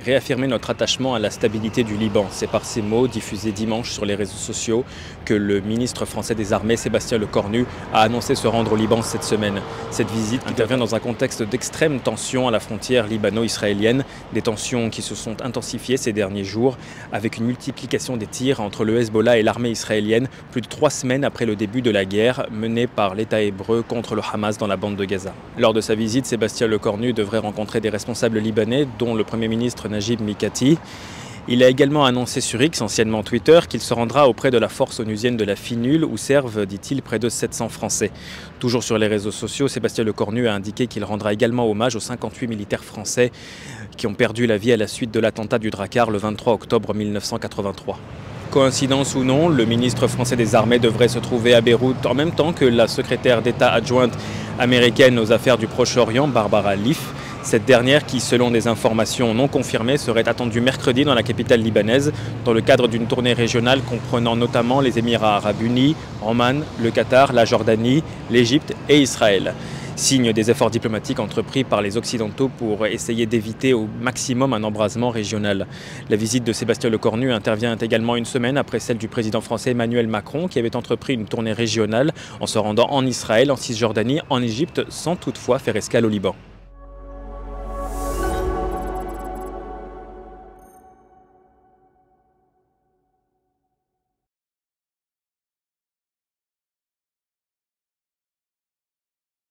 Réaffirmer notre attachement à la stabilité du Liban. C'est par ces mots diffusés dimanche sur les réseaux sociaux que le ministre français des Armées, Sébastien Lecornu, a annoncé se rendre au Liban cette semaine. Cette visite intervient dans un contexte d'extrême tension à la frontière libano-israélienne, des tensions qui se sont intensifiées ces derniers jours avec une multiplication des tirs entre le Hezbollah et l'armée israélienne plus de 3 semaines après le début de la guerre menée par l'État hébreu contre le Hamas dans la bande de Gaza. Lors de sa visite, Sébastien Lecornu devrait rencontrer des responsables libanais, dont le Premier ministre Najib Mikati. Il a également annoncé sur X, anciennement Twitter, qu'il se rendra auprès de la force onusienne de la FINUL où servent, dit-il, près de 700 Français. Toujours sur les réseaux sociaux, Sébastien Lecornu a indiqué qu'il rendra également hommage aux 58 militaires français qui ont perdu la vie à la suite de l'attentat du Drakkar le 23 octobre 1983. Coïncidence ou non, le ministre français des Armées devrait se trouver à Beyrouth en même temps que la secrétaire d'État adjointe américaine aux affaires du Proche-Orient, Barbara Leaf. Cette dernière qui, selon des informations non confirmées, serait attendue mercredi dans la capitale libanaise dans le cadre d'une tournée régionale comprenant notamment les Émirats arabes unis, Oman, le Qatar, la Jordanie, l'Égypte et Israël. Signe des efforts diplomatiques entrepris par les Occidentaux pour essayer d'éviter au maximum un embrasement régional. La visite de Sébastien Lecornu intervient également une semaine après celle du président français Emmanuel Macron qui avait entrepris une tournée régionale en se rendant en Israël, en Cisjordanie, en Égypte sans toutefois faire escale au Liban.